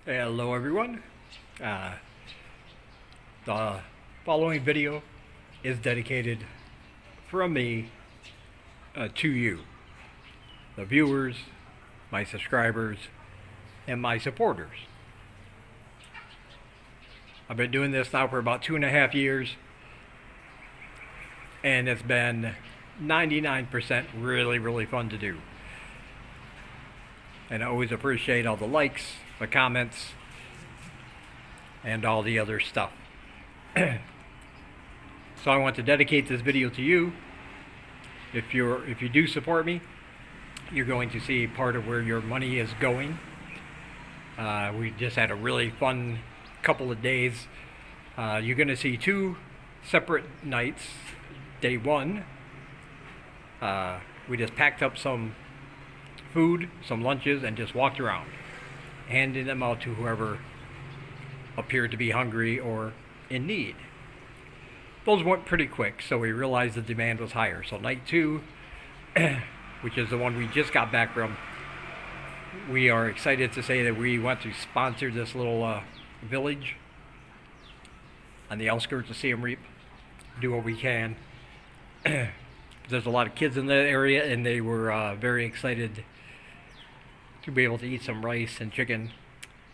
Hello everyone. The following video is dedicated from me to you, the viewers, my subscribers, and my supporters. I've been doing this now for about 2.5 years, and it's been 99% really fun to do. And I always appreciate all the likes, the comments, and all the other stuff. So I want to dedicate this video to you. If you do support me, you're going to see part of where your money is going. We just had a really fun couple of days. You're going to see 2 separate nights. Day 1, we just packed up some food, some lunches, and just walked around, handing them out to whoever appeared to be hungry or in need. Those went pretty quick, so we realized the demand was higher. So night 2, which is the one we just got back from, we are excited to say that we want to sponsor this little village on the outskirts of Siem Reap. Do what we can. There's a lot of kids in that area, and they were very excited to be able to eat some rice and chicken.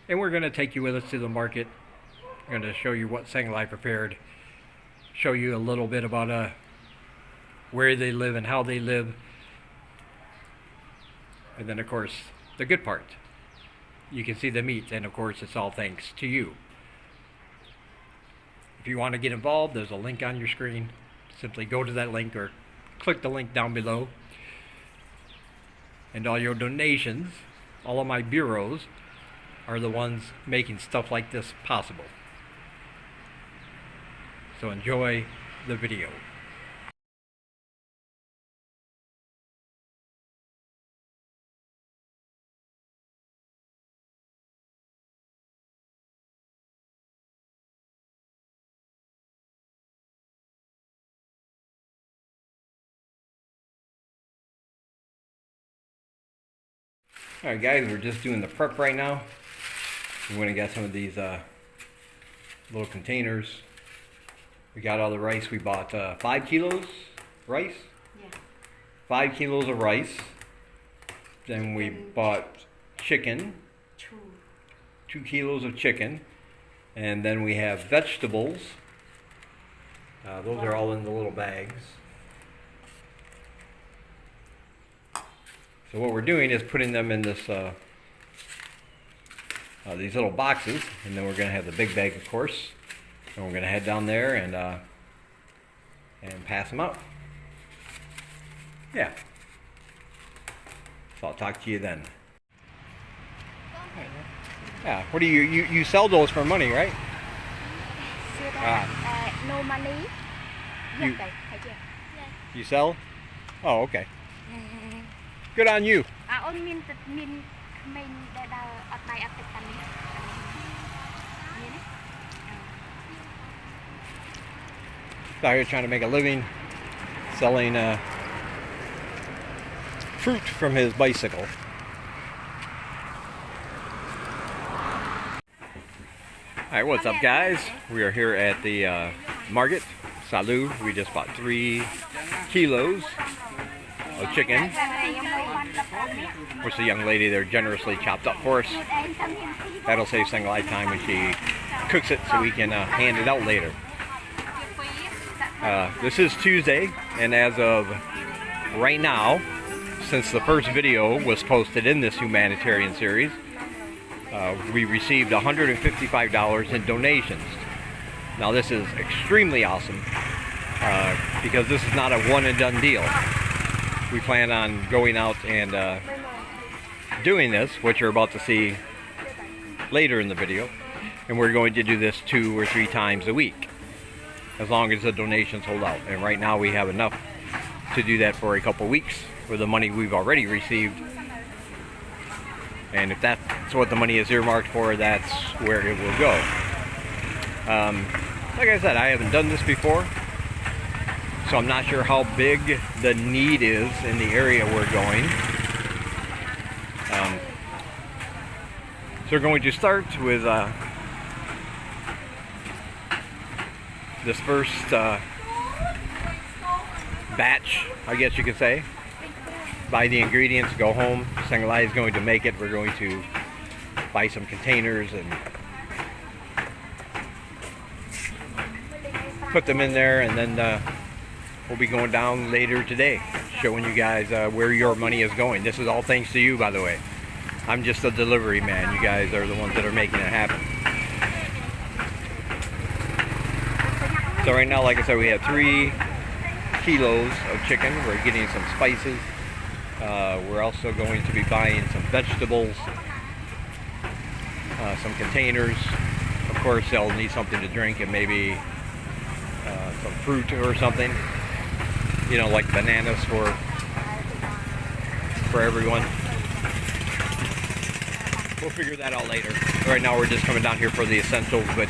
And we're going to take you with us to the market. We're going to show you what Sanglai prepared, show you a little bit about where they live and how they live, and then of course the good part, you can see the meat, and of course it's all thanks to you. If you want to get involved, there's a link on your screen. Simply go to that link or click the link down below, and all your donations, all of my bureaus, are the ones making stuff like this possible. So enjoy the video. Alright guys, we're just doing the prep right now. We went and got some of these little containers. We got all the rice. We bought 5 kilos rice. Yeah. 5 kilos of rice. Then we bought chicken. 2 kilos of chicken. And then we have vegetables. Those are all in the little bags. So what we're doing is putting them in this these little boxes, and then we're going to have the big bag, of course, and we're going to head down there and pass them out. Yeah. So I'll talk to you then. Yeah. What do you sell those for money, right? No money. You sell? Oh, okay. Good on you. Out here trying to make a living selling fruit from his bicycle. Alright, what's up guys? We are here at the market. Salud. We just bought 3 kilos of chicken, which the young lady there generously chopped up for us. That'll save Sanglai time when she cooks it, so we can hand it out later. This is Tuesday, and as of right now, since the first video was posted in this humanitarian series, we received $155 in donations. Now this is extremely awesome, because this is not a one and done deal. We plan on going out and doing this, which you're about to see later in the video, and we're going to do this 2 or 3 times a week, as long as the donations hold out. And right now we have enough to do that for a couple weeks with the money we've already received. And if that's what the money is earmarked for, that's where it will go. Like I said, I haven't done this before, so I'm not sure how big the need is in the area we're going. So we're going to start with this first batch, I guess you could say. Buy the ingredients, go home. Sanglai is going to make it. We're going to buy some containers and put them in there, and then we'll be going down later today, showing you guys where your money is going. This is all thanks to you, by the way. I'm just a delivery man. You guys are the ones that are making it happen. So right now, like I said, we have 3 kilos of chicken. We're getting some spices. We're also going to be buying some vegetables, some containers. Of course, they'll need something to drink and maybe some fruit or something. You know, like bananas for everyone. We'll figure that out later. Right now, we're just coming down here for the essentials. But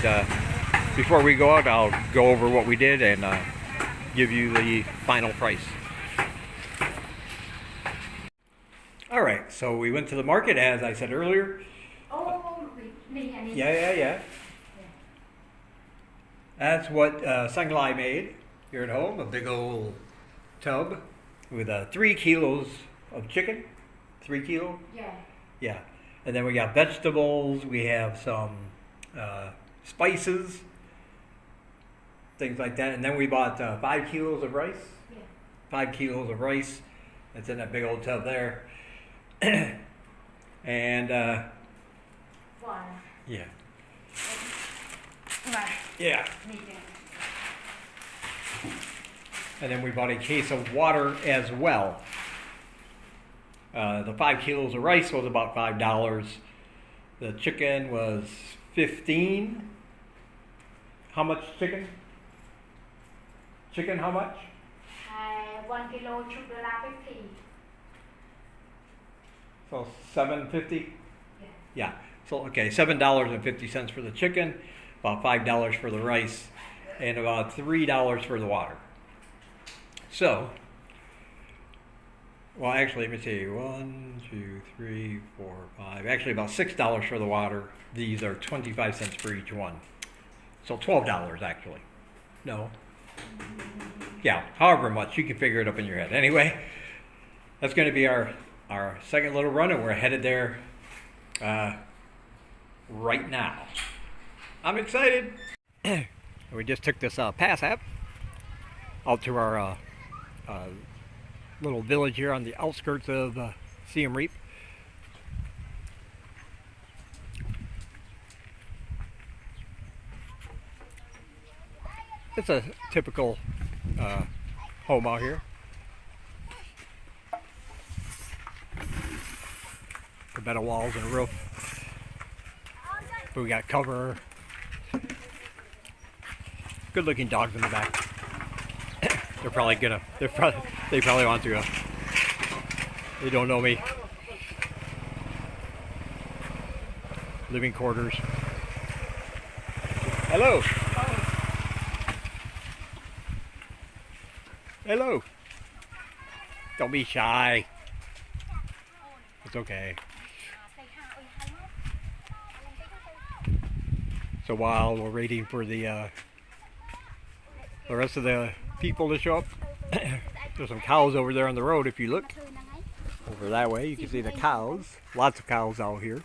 before we go out, I'll go over what we did and give you the final price. All right, so we went to the market, as I said earlier. Yeah. That's what Sanglai made here at home, a big old tub with 3 kilos of chicken. 3 kilos? Yeah. And then we got vegetables, we have some spices, things like that. And then we bought 5 kilos of rice. 5 kilos of rice. That's in that big old tub there. And yeah. And then we bought a case of water as well. The 5 kilos of rice was about $5. The chicken was $15. How much chicken? Chicken, how much? 1 kilo $50. So $7.50? Yeah. So okay, $7.50 for the chicken, about $5 for the rice, and about $3 for the water. So, well, actually, let me see. 1, 2, 3, 4, 5. Actually, about $6 for the water. These are 25 cents for each one. So $12 actually. No. Yeah, however much. You can figure it up in your head. Anyway, that's going to be our second little run, and we're headed there right now. I'm excited. We just took this pass app out to our little village here on the outskirts of Siem Reap. It's a typical home out here. A bed of walls and a roof. But we got cover. Good looking dogs in the back. They probably want to. They don't know me. Living quarters. Hello. Hello. Don't be shy. It's okay. So while we're waiting for the rest of the people to show up, there's some cows over there on the road. If you look over that way, you can see the cows. Lots of cows out here.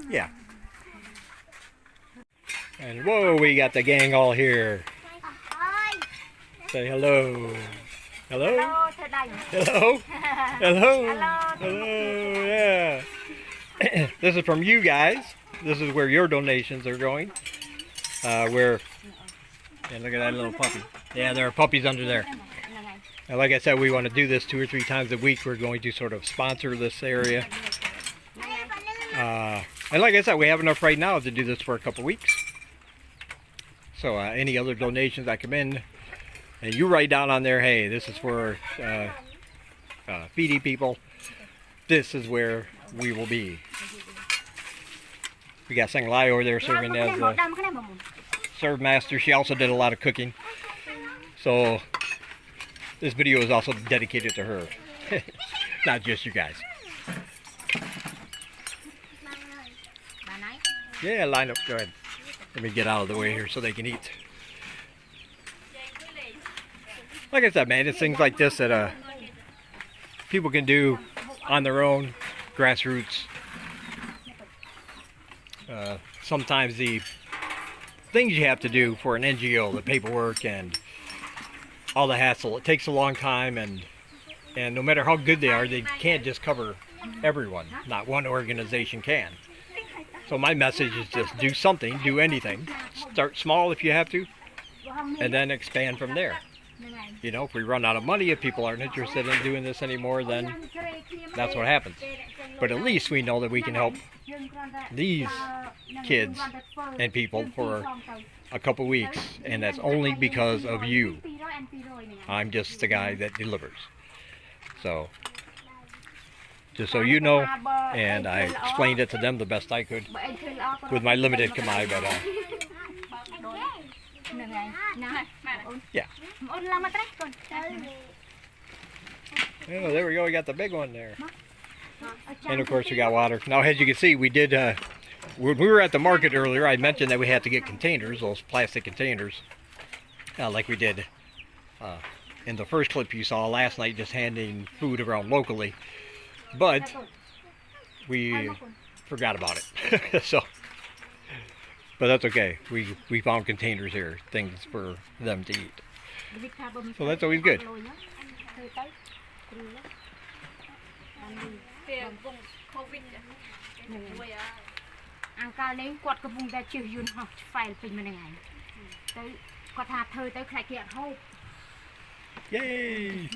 Yeah. And whoa, we got the gang all here. Say hello. Hello? Hello? Hello? Hello, yeah. This is from you guys. This is where your donations are going. And look at that little puppy. Yeah, there are puppies under there. And like I said, we want to do this 2 or 3 times a week. We're going to sort of sponsor this area. And like I said, we have enough right now to do this for a couple weeks. So any other donations that come in, and you write down on there, hey, this is for feeding people. This is where we will be. We got Sanglai over there serving as serve master. She also did a lot of cooking. So this video is also dedicated to her. Not just you guys. Yeah, line up. Go ahead. Let me get out of the way here so they can eat. Like I said, man, it's things like this that people can do on their own, grassroots. Sometimes the things you have to do for an NGO, the paperwork and all the hassle, it takes a long time, and no matter how good they are, they can't just cover everyone. Not one organization can. So my message is just do something, do anything. Start small if you have to, and then expand from there. You know, if we run out of money, if people aren't interested in doing this anymore, then that's what happens. But at least we know that we can help these kids and people for a couple weeks, and that's only because of you. I'm just the guy that delivers. So, just so you know, and I explained it to them the best I could with my limited Khmer, but yeah. Oh, there we go. We got the big one there. And of course we got water. Now, as you can see, we did, when we were at the market earlier, I mentioned that we had to get containers, those plastic containers, like we did in the first clip you saw last night, just handing food around locally. But we forgot about it. So, but that's okay. We found containers here, things for them to eat. So that's always good. Yay!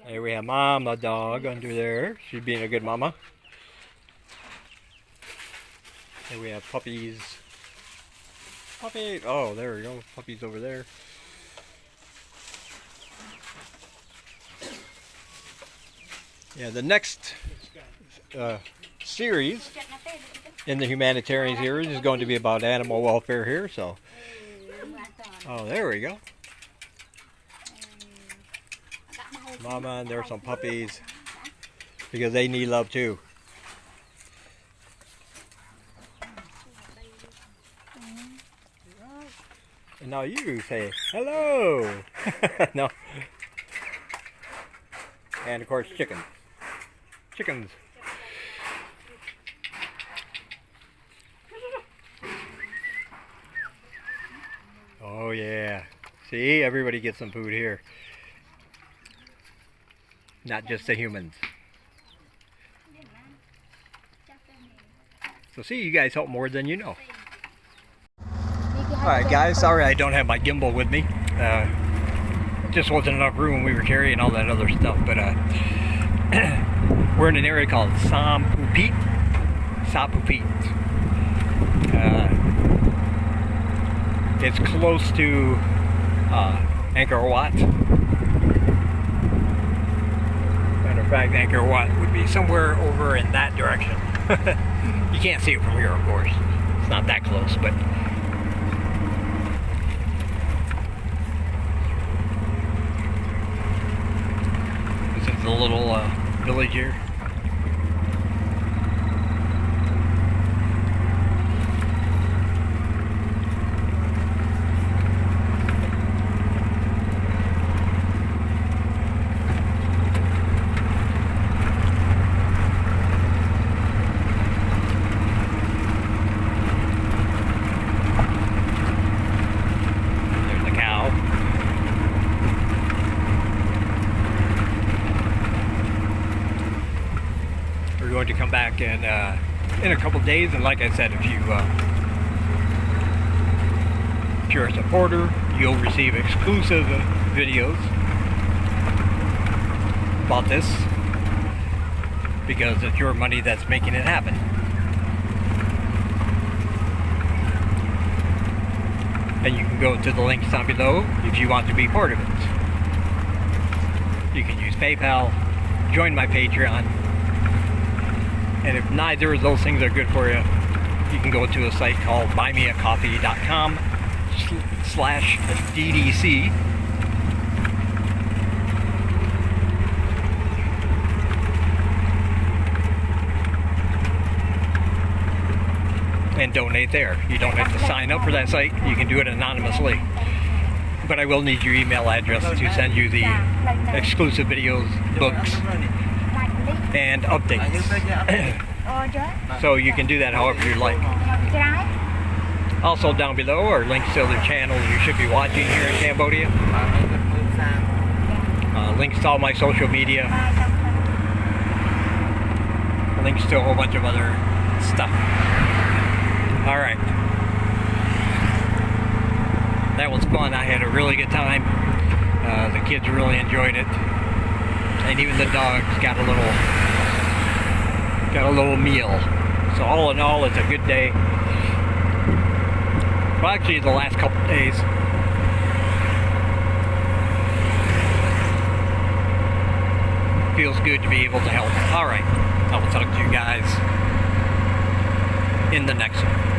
There we have Mama dog under there. She's being a good mama. Here we have puppies. Puppy! Oh, there we go. Puppies over there. Yeah, the next series in the Humanitarian series is going to be about animal welfare here. So, oh, there we go. Mama, and there's some puppies because they need love too. And now you say hello. No. And of course, chickens. Chickens. Oh yeah. See, everybody gets some food here. Not just the humans. So see, you guys help more than you know. Alright guys, sorry I don't have my gimbal with me. Just wasn't enough room when we were carrying all that other stuff. But we're in an area called Sampupit. It's close to Angkor Wat. Matter of fact, Angkor Wat would be somewhere over in that direction. You can't see it from here, of course. It's not that close, but this is the little village here. Going to come back and in a couple days, and like I said, if you're a supporter, you'll receive exclusive videos about this because it's your money that's making it happen. And you can go to the links down below if you want to be part of it. You can use PayPal, join my Patreon. And if neither of those things are good for you, you can go to a site called buymeacoffee.com/DDC. And donate there. You don't have to sign up for that site. You can do it anonymously. But I will need your email address to send you the exclusive videos, books, and updates. So you can do that however you like. Also down below are links to other channels you should be watching here in Cambodia. Links to all my social media. Links to a whole bunch of other stuff. Alright. That was fun. I had a really good time. The kids really enjoyed it. And even the dogs got a little meal. So all in all, it's a good day. Well, actually, the last couple of days. Feels good to be able to help. Alright. I will talk to you guys in the next one.